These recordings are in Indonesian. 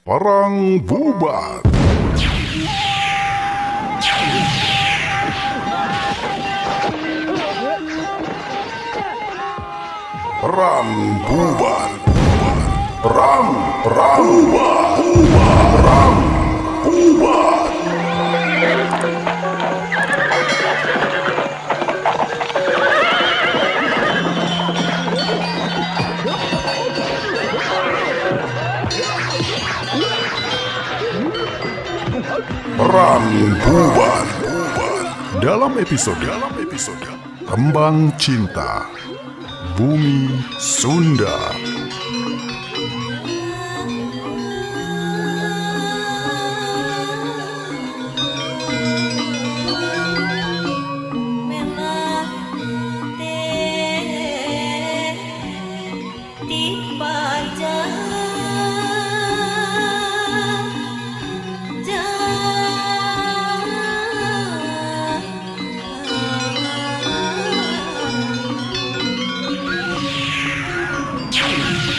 Perang Bubat. Perang Bubat. Perang Bubat. Perang Bubat. Perang Bubat. Dalam episode Tembang Cinta Bumi Sunda.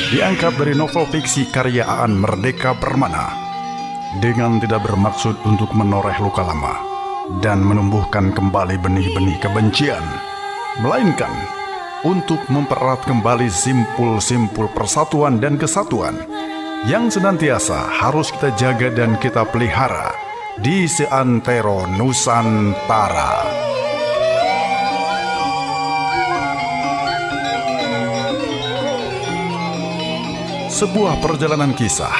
Diangkat dari novel fiksi karya Aan Merdeka Permana dengan tidak bermaksud untuk menoreh luka lama dan menumbuhkan kembali benih-benih kebencian, melainkan untuk mempererat kembali simpul-simpul persatuan dan kesatuan yang senantiasa harus kita jaga dan kita pelihara di seantero Nusantara. Sebuah perjalanan kisah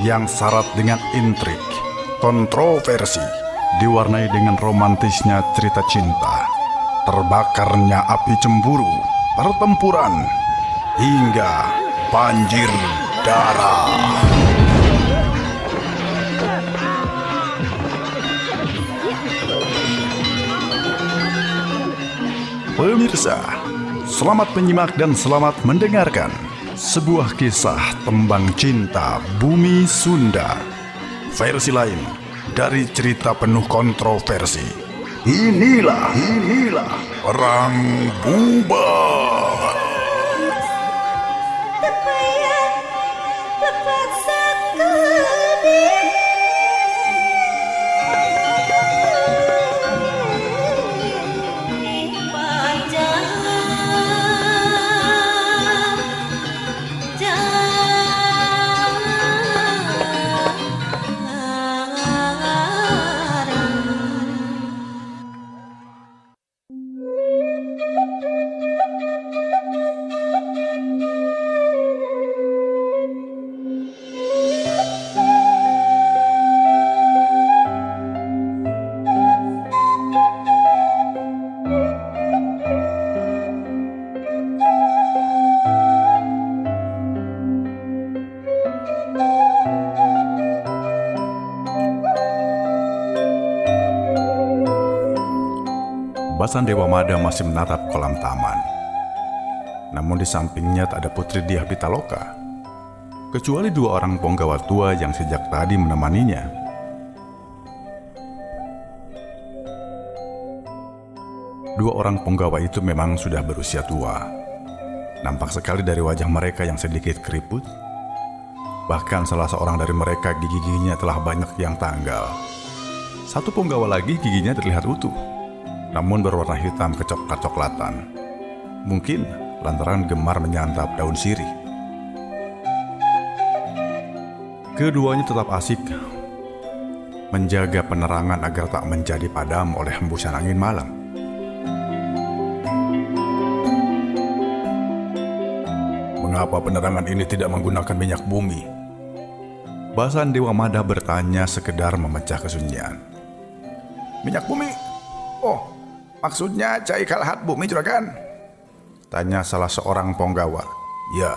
yang syarat dengan intrik, kontroversi, diwarnai dengan romantisnya cerita cinta, terbakarnya api cemburu, pertempuran, hingga banjir darah. Pemirsa, selamat menyimak dan selamat mendengarkan sebuah kisah tembang cinta Bumi Sunda, versi lain dari cerita penuh kontroversi. Inilah Perang Bubat. Basan Dewa Mada masih menatap kolam taman. Namun di sampingnya tak ada Putri Diah Pitaloka, kecuali dua orang punggawa tua yang sejak tadi menemaninya. Dua orang punggawa itu memang sudah berusia tua. Nampak sekali dari wajah mereka yang sedikit keriput. Bahkan salah seorang dari mereka gigi-giginya telah banyak yang tanggal. Satu punggawa lagi giginya terlihat utuh, namun berwarna hitam kecoklat-coklatan. Mungkin lantaran gemar menyantap daun sirih. Keduanya tetap asik menjaga penerangan agar tak menjadi padam oleh hembusan angin malam. Mengapa penerangan ini tidak menggunakan minyak bumi? Basan Dewa Mada bertanya sekedar memecah kesunyian. Minyak bumi? Oh, maksudnya cai kalahat bumi juragan? Tanya salah seorang punggawa. Ya,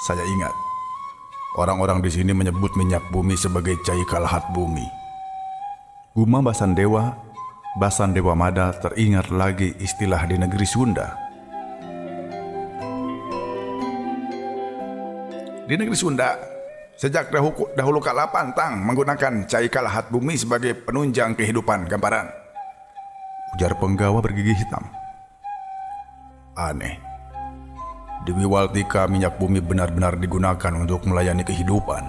saya ingat. Orang-orang di sini menyebut minyak bumi sebagai cai kalahat bumi. Gumam Basan Dewa Mada teringat lagi istilah di negeri Sunda. Di negeri Sunda, sejak dahulu kala pantang menggunakan cai kalahat bumi sebagai penunjang kehidupan gamparan, ujar penggawa bergigi hitam. Aneh, di Wiwaltika minyak bumi benar-benar digunakan untuk melayani kehidupan.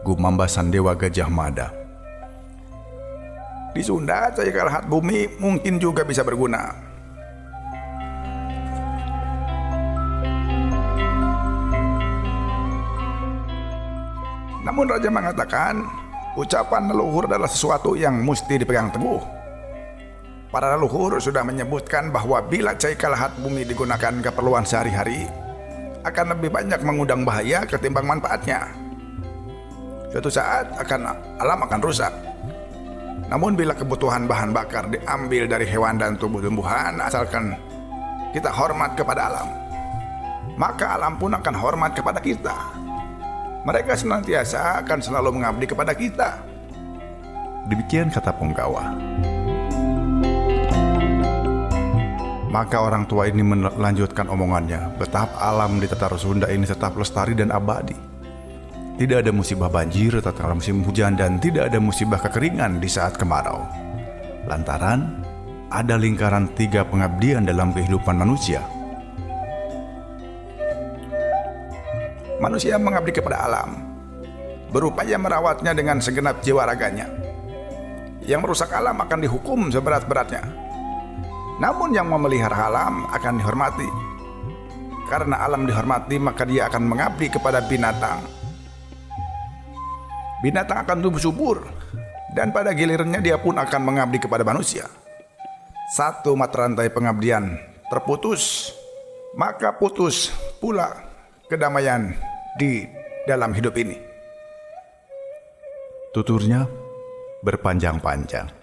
gumam Sandewa Gajah Mada. Di Sunda, Caikal Lahat Bumi mungkin juga bisa berguna. Namun raja mengatakan, ucapan leluhur adalah sesuatu yang mesti dipegang teguh. Para leluhur sudah menyebutkan bahwa bila Caikal Lahat Bumi digunakan keperluan sehari-hari, akan lebih banyak mengundang bahaya ketimbang manfaatnya. Suatu saat alam akan rusak. Namun bila kebutuhan bahan bakar diambil dari hewan dan tumbuh-tumbuhan, asalkan kita hormat kepada alam, maka alam pun akan hormat kepada kita. Mereka senantiasa akan selalu mengabdi kepada kita. Demikian kata Punggawa. Maka orang tua ini melanjutkan omongannya, betapa alam di Tatar Sunda ini tetap lestari dan abadi. Tidak ada musibah banjir tatkala musim hujan dan tidak ada musibah kekeringan di saat kemarau. Lantaran ada lingkaran 3 pengabdian dalam kehidupan manusia. Manusia mengabdi kepada alam, berupaya merawatnya dengan segenap jiwa raganya. Yang merusak alam akan dihukum seberat-beratnya. Namun yang memelihara alam akan dihormati. Karena alam dihormati, maka dia akan mengabdi kepada binatang. Binatang akan tumbuh subur, dan pada gilirannya dia pun akan mengabdi kepada manusia. Satu mata rantai pengabdian terputus, maka putus pula kedamaian di dalam hidup ini. Tuturnya berpanjang-panjang.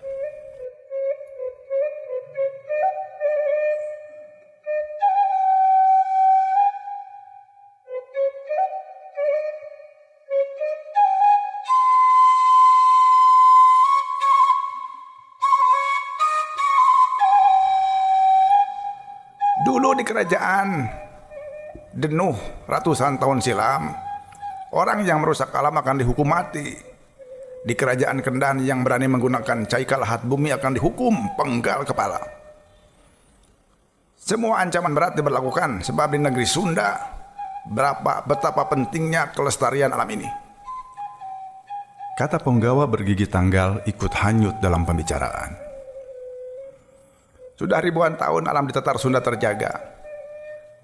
Dulu di kerajaan Denuh ratusan tahun silam, orang yang merusak alam akan dihukum mati. Di kerajaan Kendan yang berani menggunakan Caikal Lahat Bumi akan dihukum penggal kepala. Semua ancaman berat diberlakukan sebab di negeri Sunda betapa pentingnya kelestarian alam ini. Kata Punggawa bergigi tanggal ikut hanyut dalam pembicaraan. Sudah ribuan tahun alam di Tatar Sunda terjaga.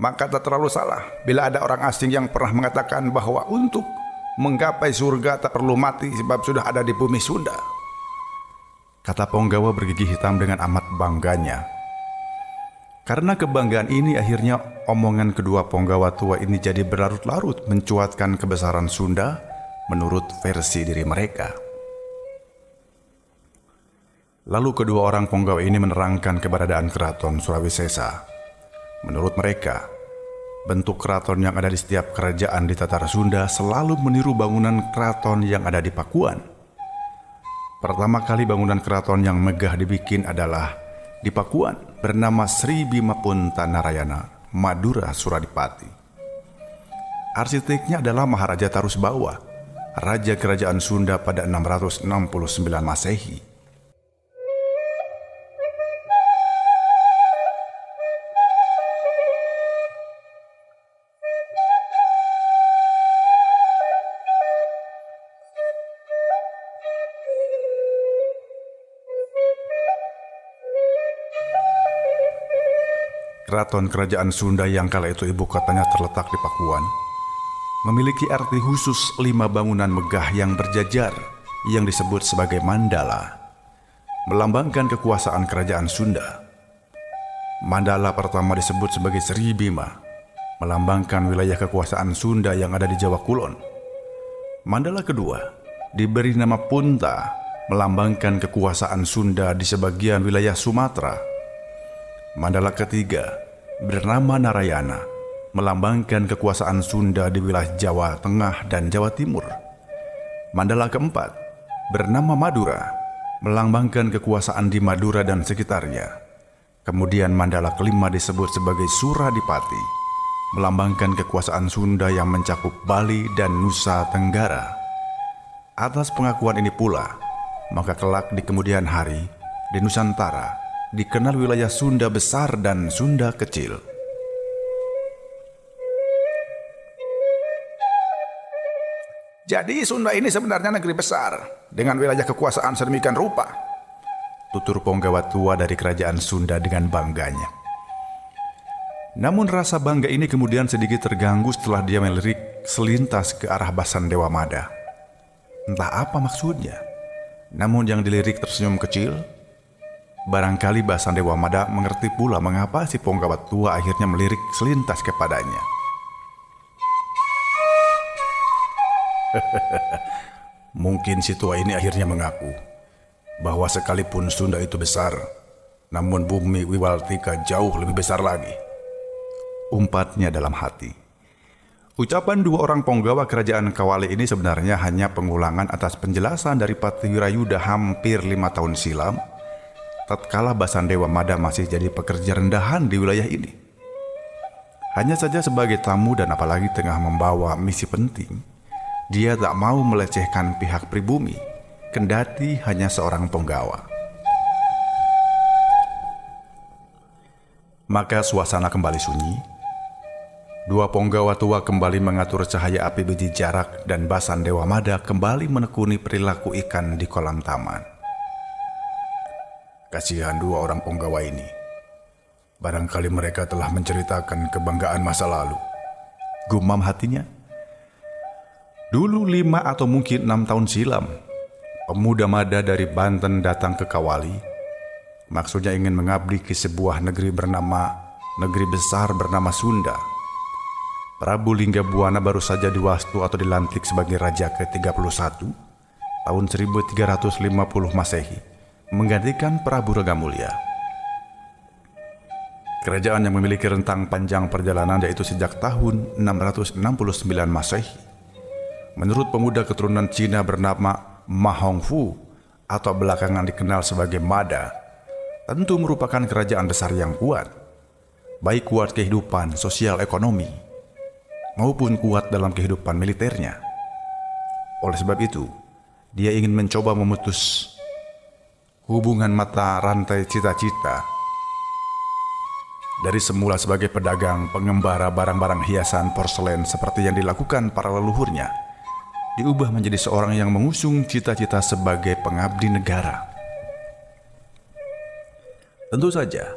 Maka tak terlalu salah bila ada orang asing yang pernah mengatakan bahwa untuk menggapai surga tak perlu mati sebab sudah ada di bumi Sunda. Kata Punggawa bergigi hitam dengan amat bangganya. Karena kebanggaan ini akhirnya omongan kedua Punggawa tua ini jadi berlarut-larut mencuatkan kebesaran Sunda menurut versi diri mereka. Lalu kedua orang Punggawa ini menerangkan keberadaan keraton Surawisesa. Menurut mereka, bentuk keraton yang ada di setiap kerajaan di Tatar Sunda selalu meniru bangunan keraton yang ada di Pakuan. Pertama kali bangunan keraton yang megah dibikin adalah di Pakuan, bernama Sri Bima Punta Narayana, Madura Suradipati. Arsiteknya adalah Maharaja Tarusbawa, Raja Kerajaan Sunda pada 669 Masehi. Keraton Kerajaan Sunda yang kala itu ibu kotanya terletak di Pakuan memiliki arti khusus 5 bangunan megah yang berjajar yang disebut sebagai mandala, melambangkan kekuasaan kerajaan Sunda. Mandala pertama disebut sebagai Sri Bima, melambangkan wilayah kekuasaan Sunda yang ada di Jawa Kulon. Mandala kedua diberi nama Punta, melambangkan kekuasaan Sunda di sebagian wilayah Sumatera. Mandala ketiga bernama Narayana, melambangkan kekuasaan Sunda di wilayah Jawa Tengah dan Jawa Timur. Mandala keempat bernama Madura, melambangkan kekuasaan di Madura dan sekitarnya. Kemudian mandala kelima disebut sebagai Suradipati, melambangkan kekuasaan Sunda yang mencakup Bali dan Nusa Tenggara. Atas pengakuan ini pula, maka kelak di kemudian hari di Nusantara dikenal wilayah Sunda Besar dan Sunda Kecil. Jadi Sunda ini sebenarnya negeri besar dengan wilayah kekuasaan sedemikian rupa, tutur penggawa tua dari kerajaan Sunda dengan bangganya. Namun rasa bangga ini kemudian sedikit terganggu setelah dia melirik selintas ke arah Basan Dewa Mada. Entah apa maksudnya, namun yang dilirik tersenyum kecil. Barangkali Basan Dewa Mada mengerti pula mengapa si penggawa tua akhirnya melirik selintas kepadanya. Mungkin si tua ini akhirnya mengaku bahwa sekalipun Sunda itu besar, namun bumi Wiwaltika jauh lebih besar lagi. Umpatnya dalam hati. Ucapan dua orang penggawa kerajaan Kawali ini sebenarnya hanya pengulangan atas penjelasan dari Patih Wirayuda hampir 5 tahun silam, tatkala Basan Dewa Mada masih jadi pekerja rendahan di wilayah ini. Hanya saja sebagai tamu dan apalagi tengah membawa misi penting, dia tak mau melecehkan pihak pribumi, kendati hanya seorang penggawa. Maka suasana kembali sunyi. Dua penggawa tua kembali mengatur cahaya api biji jarak dan Basan Dewa Mada kembali menekuni perilaku ikan di kolam taman. Kasihan dua orang penggawa ini. Barangkali mereka telah menceritakan kebanggaan masa lalu. Gumam hatinya. Dulu 5 atau mungkin 6 tahun silam, pemuda Mada dari Banten datang ke Kawali. Maksudnya ingin mengabdi ke sebuah negeri besar bernama Sunda. Prabu Linggabuana baru saja diwastu atau dilantik sebagai Raja ke-31 tahun 1350 Masehi, menggantikan Prabu Ragamulya. Kerajaan yang memiliki rentang panjang perjalanan yaitu sejak tahun 669 Masehi. Menurut pemuda keturunan Cina bernama Ma Hongfu atau belakangan dikenal sebagai Mada, tentu merupakan kerajaan besar yang kuat, baik kuat kehidupan sosial ekonomi maupun kuat dalam kehidupan militernya. Oleh sebab itu, dia ingin mencoba memutus hubungan mata rantai cita-cita. Dari semula sebagai pedagang pengembara barang-barang hiasan porselen seperti yang dilakukan para leluhurnya, diubah menjadi seorang yang mengusung cita-cita sebagai pengabdi negara. Tentu saja,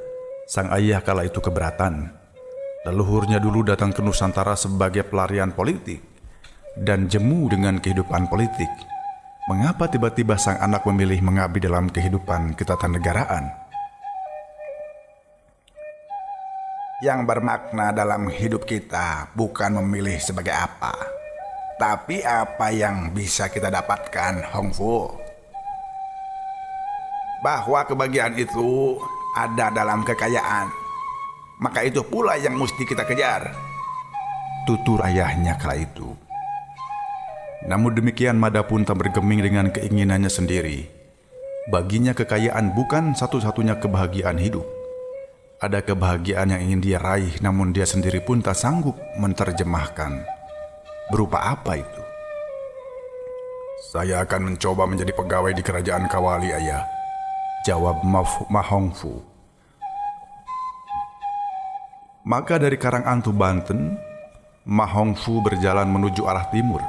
sang ayah kala itu keberatan. Leluhurnya dulu datang ke Nusantara sebagai pelarian politik dan jemu dengan kehidupan politik. Mengapa tiba-tiba sang anak memilih mengabdi dalam kehidupan ketatanegaraan? Yang bermakna dalam hidup kita bukan memilih sebagai apa, tapi apa yang bisa kita dapatkan, Hongfu. Bahwa kebahagiaan itu ada dalam kekayaan, maka itu pula yang mesti kita kejar, tutur ayahnya kala itu. Namun demikian Mada pun tak bergeming dengan keinginannya sendiri. Baginya kekayaan bukan satu-satunya kebahagiaan hidup. Ada kebahagiaan yang ingin dia raih, namun dia sendiri pun tak sanggup menerjemahkan. Berupa apa itu? Saya akan mencoba menjadi pegawai di kerajaan Kawali, ayah, jawab Ma Hongfu. Maka dari Karangantu, Banten, Ma Hongfu berjalan menuju arah timur.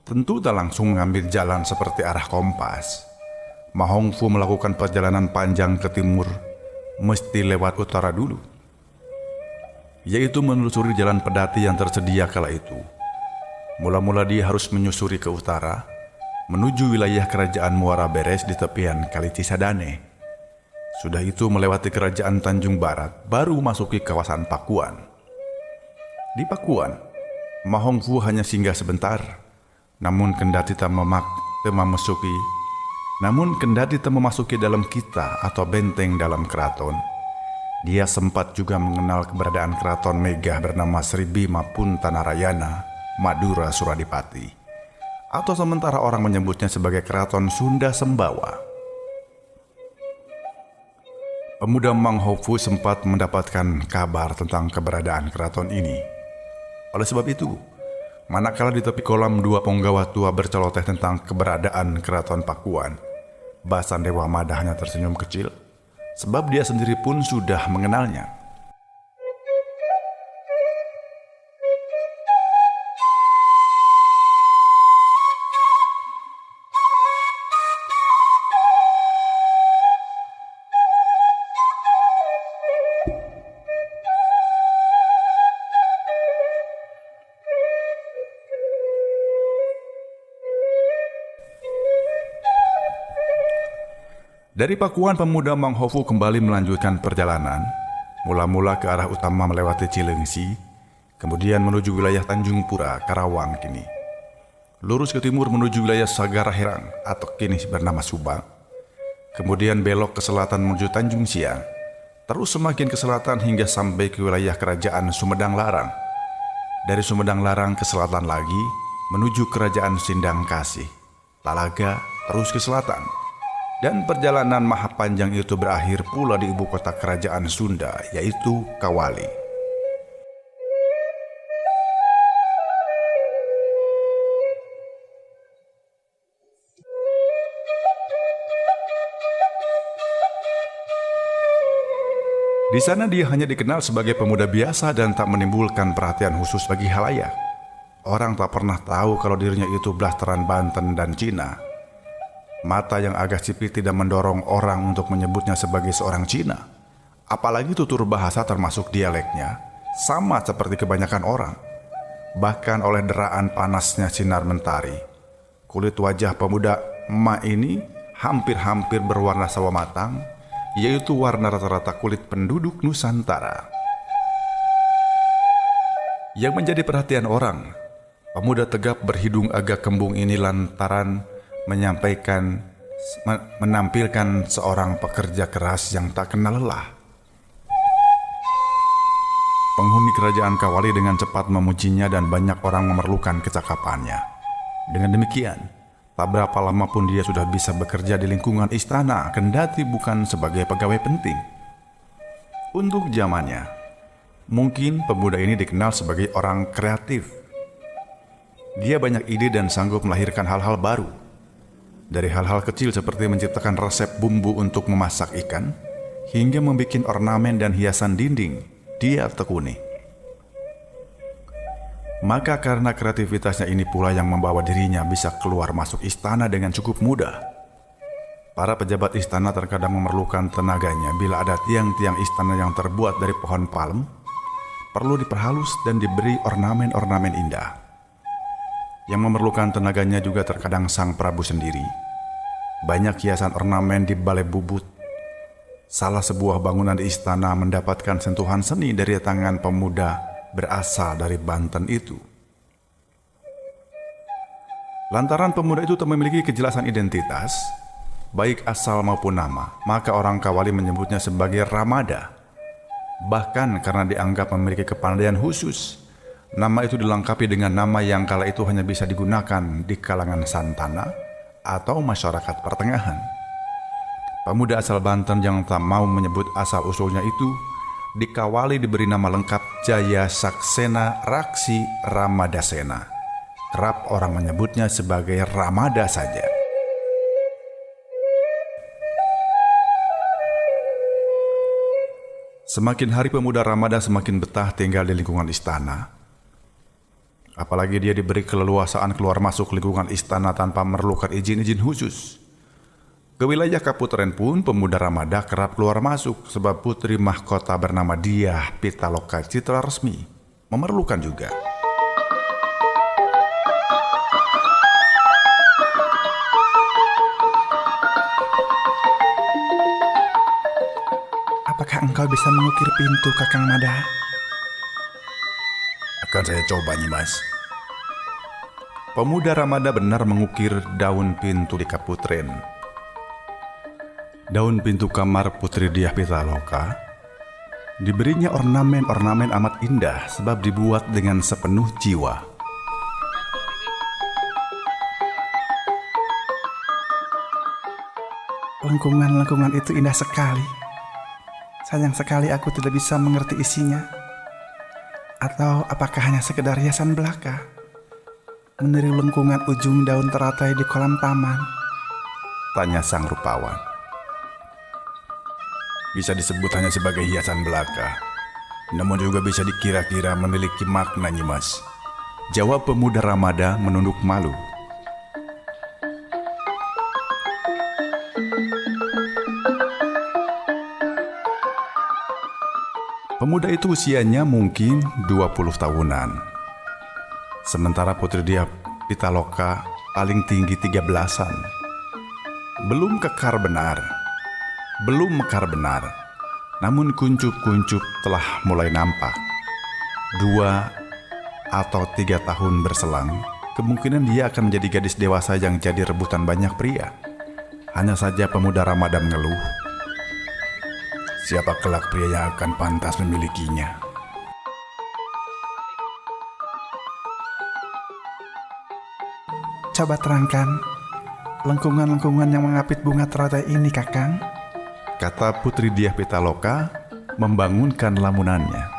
Tentu tak langsung mengambil jalan seperti arah kompas. Ma Hongfu melakukan perjalanan panjang ke timur, mesti lewat utara dulu, yaitu menelusuri jalan pedati yang tersedia kala itu. Mula-mula dia harus menyusuri ke utara, menuju wilayah kerajaan Muara Beres di tepian Kali Cisadane. Sudah itu melewati kerajaan Tanjung Barat, baru masuki kawasan Pakuan. Di Pakuan, Ma Hongfu hanya singgah sebentar. Namun kendati tak memasuki dalam kita atau benteng dalam keraton, dia sempat juga mengenal keberadaan keraton megah bernama Sri Bima Puntanarayana, Madura Suradipati, atau sementara orang menyebutnya sebagai keraton Sunda Sembawa. Pemuda Ma Hongfu sempat mendapatkan kabar tentang keberadaan keraton ini. Oleh sebab itu, manakala di tepi kolam dua penggawa tua berceloteh tentang keberadaan keraton Pakuan, Basan Dewa Mada hanya tersenyum kecil, sebab dia sendiri pun sudah mengenalnya. Dari Pakuan, pemuda Manghofu kembali melanjutkan perjalanan, mula-mula ke arah utama melewati Cilengsi, kemudian menuju wilayah Tanjung Pura, Karawang kini. Lurus ke timur menuju wilayah Sagara Herang atau kini bernama Subang, kemudian belok ke selatan menuju Tanjung Siang, terus semakin ke selatan hingga sampai ke wilayah Kerajaan Sumedang Larang. Dari Sumedang Larang ke selatan lagi, menuju Kerajaan Sindang Kasih, Talaga, terus ke selatan. Dan perjalanan maha panjang itu berakhir pula di ibu kota kerajaan Sunda, yaitu Kawali. Di sana dia hanya dikenal sebagai pemuda biasa dan tak menimbulkan perhatian khusus bagi halayak. Orang tak pernah tahu kalau dirinya itu blasteran Banten dan Cina. Mata yang agak sipit tidak mendorong orang untuk menyebutnya sebagai seorang Cina. Apalagi tutur bahasa termasuk dialeknya, sama seperti kebanyakan orang. Bahkan oleh deraan panasnya sinar mentari, kulit wajah pemuda emak ini hampir-hampir berwarna sawo matang, yaitu warna rata-rata kulit penduduk Nusantara. Yang menjadi perhatian orang, pemuda tegap berhidung agak kembung ini lantaran menampilkan seorang pekerja keras yang tak kenal lelah. Penghuni kerajaan Kawali dengan cepat memujinya dan banyak orang memerlukan kecakapannya. Dengan demikian, tak berapa lama pun dia sudah bisa bekerja di lingkungan istana, kendati bukan sebagai pegawai penting. Untuk zamannya, mungkin pemuda ini dikenal sebagai orang kreatif. Dia banyak ide dan sanggup melahirkan hal-hal baru. Dari hal-hal kecil seperti menciptakan resep bumbu untuk memasak ikan, hingga membuat ornamen dan hiasan dinding, dia tekuni. Maka karena kreativitasnya ini pula yang membawa dirinya bisa keluar masuk istana dengan cukup mudah. Para pejabat istana terkadang memerlukan tenaganya bila ada tiang-tiang istana yang terbuat dari pohon palem, perlu diperhalus dan diberi ornamen-ornamen indah. Yang memerlukan tenaganya juga terkadang sang Prabu sendiri. Banyak hiasan ornamen di balai bubut. Salah sebuah bangunan di istana mendapatkan sentuhan seni dari tangan pemuda berasal dari Banten itu. Lantaran pemuda itu tak memiliki kejelasan identitas, baik asal maupun nama, maka orang Kawali menyebutnya sebagai Ramada. Bahkan karena dianggap memiliki kepandaian khusus, nama itu dilengkapi dengan nama yang kala itu hanya bisa digunakan di kalangan santana atau masyarakat pertengahan. Pemuda asal Banten yang tak mau menyebut asal-usulnya itu, di Kawali diberi nama lengkap Jaya Saksena Raksi Ramadasena. Kerap orang menyebutnya sebagai Ramada saja. Semakin hari pemuda Ramada semakin betah tinggal di lingkungan istana. Apalagi dia diberi keleluasaan keluar masuk lingkungan istana tanpa memerlukan izin-izin khusus. Ke wilayah Kaputren pun pemuda Ramada kerap keluar masuk sebab putri mahkota bernama Diah Pitaloka Citra Resmi memerlukan juga. Apakah engkau bisa mengukir pintu, Kakang Mada? Akan saya coba, Nyimas. Pemuda Ramada benar mengukir daun pintu di Kaputren. Daun pintu kamar Putri Diah Pitaloka diberinya ornamen-ornamen amat indah sebab dibuat dengan sepenuh jiwa. Lengkungan-lengkungan itu indah sekali. Sayang sekali aku tidak bisa mengerti isinya. Atau apakah hanya sekedar hiasan belaka? Meniru lengkungan ujung daun teratai di kolam taman? Tanya sang rupawan. Bisa disebut hanya sebagai hiasan belaka, namun juga bisa dikira-kira memiliki makna, Nyimas. Jawab pemuda Ramada menunduk malu. Pemuda itu usianya mungkin 20 tahunan. Sementara Putri Diah Pitaloka paling tinggi 13-an. Belum kekar benar, Belum mekar benar, namun kuncup-kuncup telah mulai nampak. 2 atau 3 tahun berselang, kemungkinan dia akan menjadi gadis dewasa yang jadi rebutan banyak pria. Hanya saja pemuda Ramadan mengeluh, siapa kelak pria yang akan pantas memilikinya? Coba terangkan lengkungan-lengkungan yang mengapit bunga teratai ini, Kakang. Kata Putri Diah Pitaloka membangunkan lamunannya.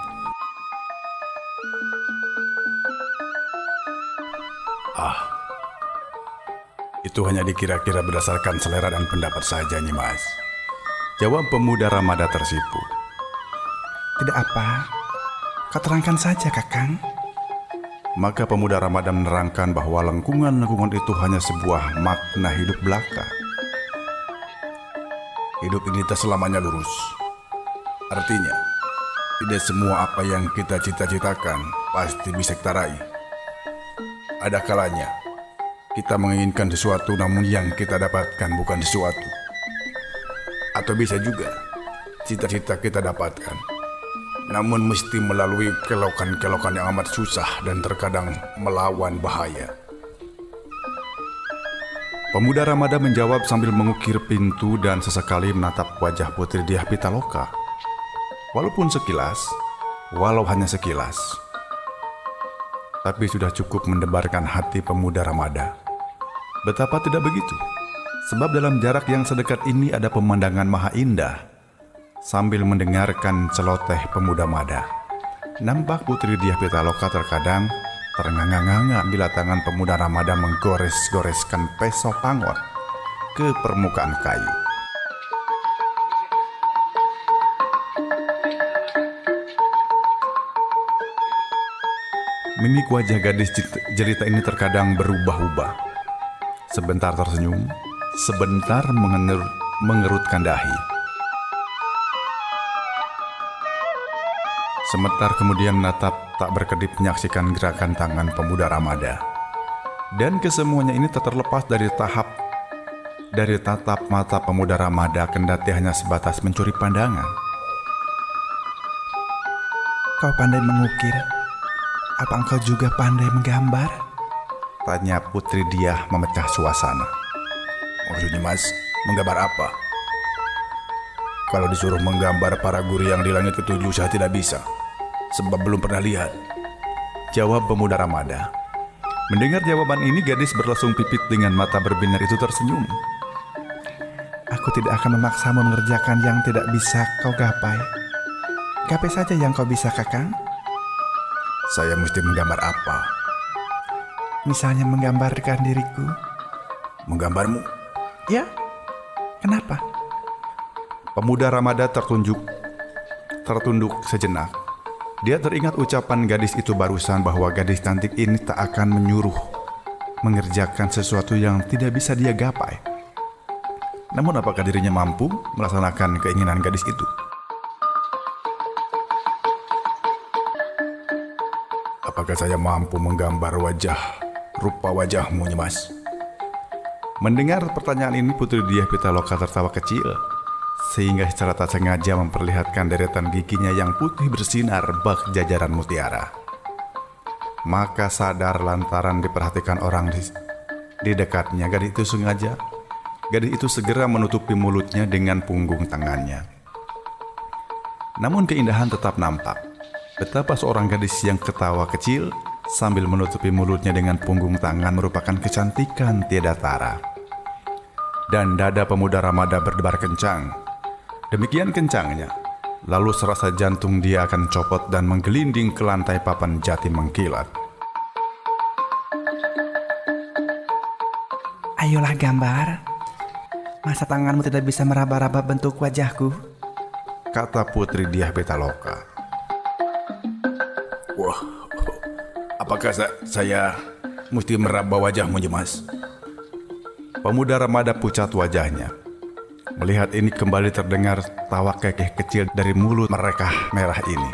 Itu hanya dikira-kira berdasarkan selera dan pendapat saja, Nyimas. Jawab pemuda Ramada tersipu. Tidak apa, kau terangkan saja, Kakang. Maka pemuda Ramada menerangkan bahwa lengkungan-lengkungan itu hanya sebuah makna hidup belaka. Hidup ini tak selamanya lurus. Artinya, tidak semua apa yang kita cita-citakan pasti bisa kita raih. Ada kalanya kita menginginkan sesuatu namun yang kita dapatkan bukan sesuatu. Atau bisa juga cita-cita kita dapatkan namun mesti melalui kelokan-kelokan yang amat susah dan terkadang melawan bahaya. Pemuda Ramada menjawab sambil mengukir pintu dan sesekali menatap wajah Putri Diah Pitaloka. Walaupun sekilas, walau hanya sekilas, tapi sudah cukup mendebarkan hati pemuda Ramada. Betapa tidak begitu? Sebab dalam jarak yang sedekat ini ada pemandangan maha indah. Sambil mendengarkan celoteh pemuda Mada, nampak Putri Diah Pitaloka terkadang ternganga-nganga bila tangan pemuda Ramada menggores-goreskan peso pangot ke permukaan kayu. Mimik wajah gadis jelita ini terkadang berubah-ubah. Sebentar tersenyum, sebentar mengerutkan dahi. Sebentar kemudian menatap tak berkedip menyaksikan gerakan tangan pemuda Ramada. Dan kesemuanya ini tak terlepas dari tatap mata pemuda Ramada kendati hanya sebatas mencuri pandangan. Kau pandai mengukir. Apa engkau juga pandai menggambar? Tanya Putri Diah memecah suasana. Maksudnya Mas, menggambar apa? Kalau disuruh menggambar para guru yang di langit ketujuh saya tidak bisa, sebab belum pernah lihat. Jawab pemuda Ramada. Mendengar jawaban ini, gadis berlesung pipit dengan mata berbinar itu tersenyum. Aku tidak akan memaksamu mengerjakan yang tidak bisa kau gapai. Gapai saja yang kau bisa, Kakang. Saya mesti menggambar apa? Misalnya menggambarkan diriku. Menggambarmu? Ya, kenapa? Pemuda Ramada tertunduk sejenak. Dia teringat ucapan gadis itu barusan bahwa gadis cantik ini tak akan menyuruh mengerjakan sesuatu yang tidak bisa dia gapai. Namun apakah dirinya mampu melaksanakan keinginan gadis itu? Apakah saya mampu menggambar rupa wajahmu, Nyimas? Mendengar pertanyaan ini, Putri Diah Pitaloka tertawa kecil, sehingga secara tak sengaja memperlihatkan deretan giginya yang putih bersinar bak jajaran mutiara. Maka sadar lantaran diperhatikan orang di dekatnya, gadis itu segera menutupi mulutnya dengan punggung tangannya. Namun keindahan tetap nampak. Betapa seorang gadis yang ketawa kecil sambil menutupi mulutnya dengan punggung tangan merupakan kecantikan tiada tara. Dan dada pemuda Ramada berdebar kencang. Demikian kencangnya, lalu serasa jantung dia akan copot dan menggelinding ke lantai papan jati mengkilat. Ayolah gambar. Masa tanganmu tidak bisa meraba-raba bentuk wajahku? Kata Putri Diah Pitaloka. Wah, apakah saya mesti meraba wajahmu, Nyimas? Pemuda Ramada pucat wajahnya. Melihat ini kembali terdengar tawa kekeh kecil dari mulut mereka merah ini.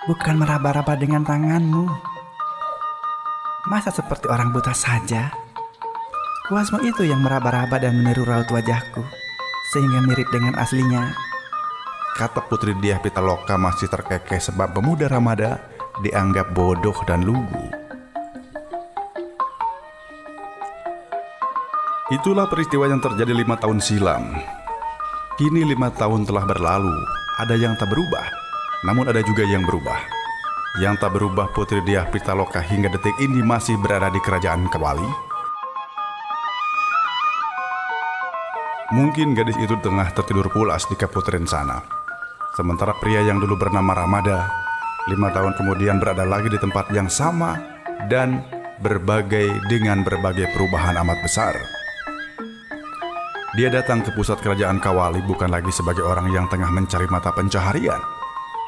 Bukan meraba-raba dengan tanganmu. Masa seperti orang buta saja? Kuasmu itu yang meraba-raba dan meniru raut wajahku, sehingga mirip dengan aslinya. Kata Putri Diah Pitaloka masih terkekeh sebab pemuda Ramada dianggap bodoh dan lugu. Itulah peristiwa yang terjadi 5 tahun silam. Kini 5 tahun telah berlalu, ada yang tak berubah, namun ada juga yang berubah. Yang tak berubah, Putri Diah Pitaloka hingga detik ini masih berada di kerajaan Kawali. Mungkin gadis itu tengah tertidur pulas di Kaputren sana. Sementara pria yang dulu bernama Ramada 5 tahun kemudian berada lagi di tempat yang sama dan dengan berbagai perubahan amat besar. Dia datang ke pusat kerajaan Kawali bukan lagi sebagai orang yang tengah mencari mata pencaharian,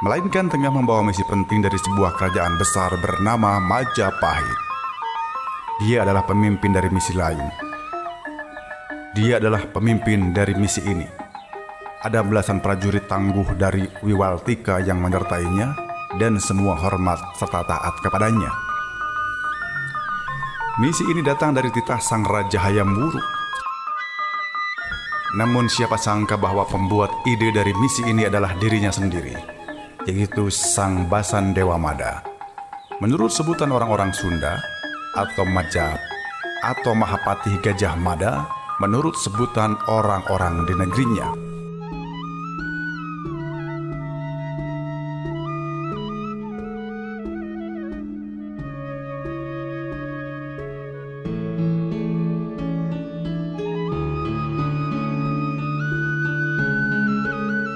melainkan tengah membawa misi penting dari sebuah kerajaan besar bernama Majapahit. Dia adalah pemimpin dari misi lain. Dia adalah pemimpin dari misi ini. Ada belasan prajurit tangguh dari Wiwaltika yang menyertainya dan semua hormat serta taat kepadanya. Misi ini datang dari titah sang Raja Hayam Wuruk. Namun siapa sangka bahwa pembuat ide dari misi ini adalah dirinya sendiri, yaitu Sang Basan Dewa Mada. Menurut sebutan orang-orang Sunda atau Majap atau Mahapati Gajah Mada, menurut sebutan orang-orang di negerinya.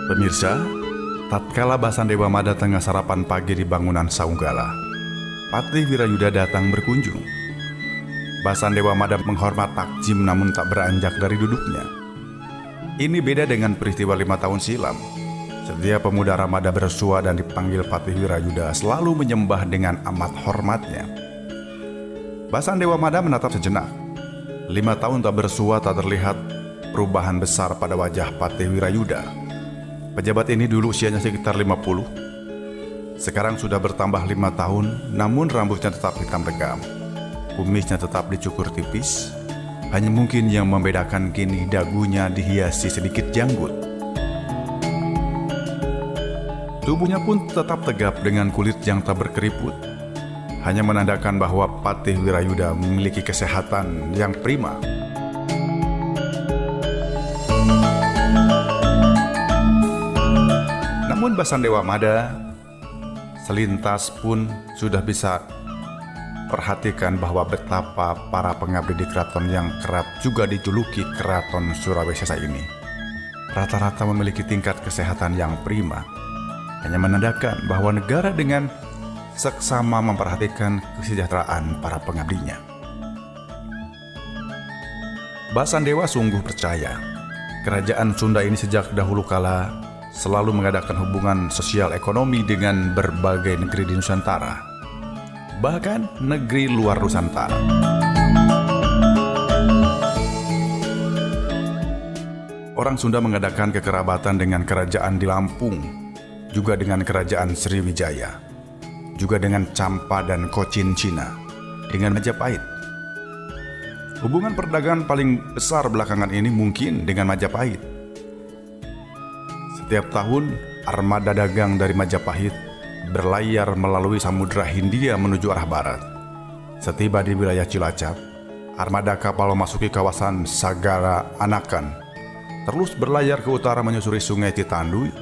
Pemirsa, tatkala Basan Dewa Mada tengah sarapan pagi di bangunan Saunggala, Patih Wirayuda datang berkunjung. Basan Dewa Mada menghormat takjim namun tak beranjak dari duduknya. Ini beda dengan peristiwa 5 tahun silam. Setiap pemuda Ramada bersua dan dipanggil Patih Wirayuda selalu menyembah dengan amat hormatnya. Basan Dewa Mada menatap sejenak. 5 tahun tak bersua tak terlihat perubahan besar pada wajah Patih Wirayuda. Pejabat ini dulu usianya sekitar 50. Sekarang sudah bertambah 5 tahun, namun rambutnya tetap hitam legam. Kumisnya tetap dicukur tipis, hanya mungkin yang membedakan kini dagunya dihiasi sedikit janggut. Tubuhnya pun tetap tegap dengan kulit yang tak berkeriput, hanya menandakan bahwa Patih Wirayuda memiliki kesehatan yang prima. Namun Basan Dewa Mada selintas pun sudah bisa perhatikan bahwa betapa para pengabdi di keraton yang kerap juga dijuluki Keraton Surawisesa ini rata-rata memiliki tingkat kesehatan yang prima, hanya menandakan bahwa negara dengan seksama memperhatikan kesejahteraan para pengabdinya. Basan Dewa sungguh percaya kerajaan Sunda ini sejak dahulu kala selalu mengadakan hubungan sosial ekonomi dengan berbagai negeri di Nusantara, bahkan negeri luar Nusantara. Orang Sunda mengadakan kekerabatan dengan kerajaan di Lampung, juga dengan kerajaan Sriwijaya, juga dengan Campa dan Cochin Cina, dengan Majapahit. Hubungan perdagangan paling besar belakangan ini mungkin dengan Majapahit. Setiap tahun, armada dagang dari Majapahit berlayar melalui Samudra Hindia menuju arah barat. Setiba di wilayah Cilacap, armada kapal memasuki kawasan Sagara Anakan, terus berlayar ke utara menyusuri sungai Citanduy,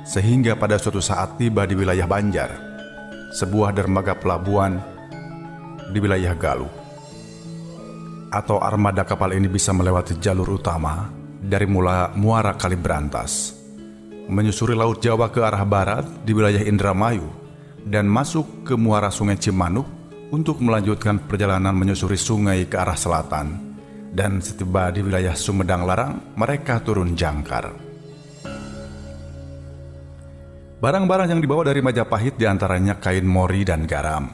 sehingga pada suatu saat tiba di wilayah Banjar, sebuah dermaga pelabuhan di wilayah Galuh. Atau armada kapal ini bisa melewati jalur utama dari Muara Kalibrantas, menyusuri Laut Jawa ke arah barat di wilayah Indramayu, dan masuk ke muara Sungai Cimanuk untuk melanjutkan perjalanan menyusuri sungai ke arah selatan. Dan setiba di wilayah Sumedang Larang, mereka turun jangkar. Barang-barang yang dibawa dari Majapahit diantaranya kain mori dan garam.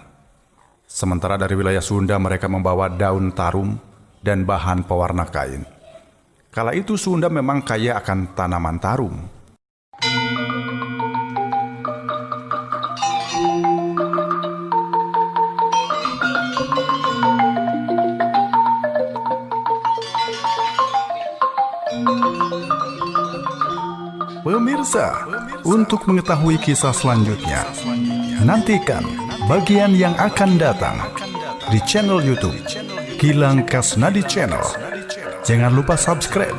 Sementara dari wilayah Sunda mereka membawa daun tarum dan bahan pewarna kain. Kala itu Sunda memang kaya akan tanaman tarum. Pemirsa, untuk mengetahui kisah selanjutnya, nantikan bagian yang akan datang di channel YouTube Gilang Kasnadi Channel. Jangan lupa subscribe,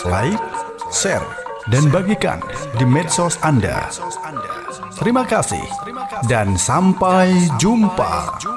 like, share, dan bagikan di medsos Anda. Terima kasih dan sampai jumpa.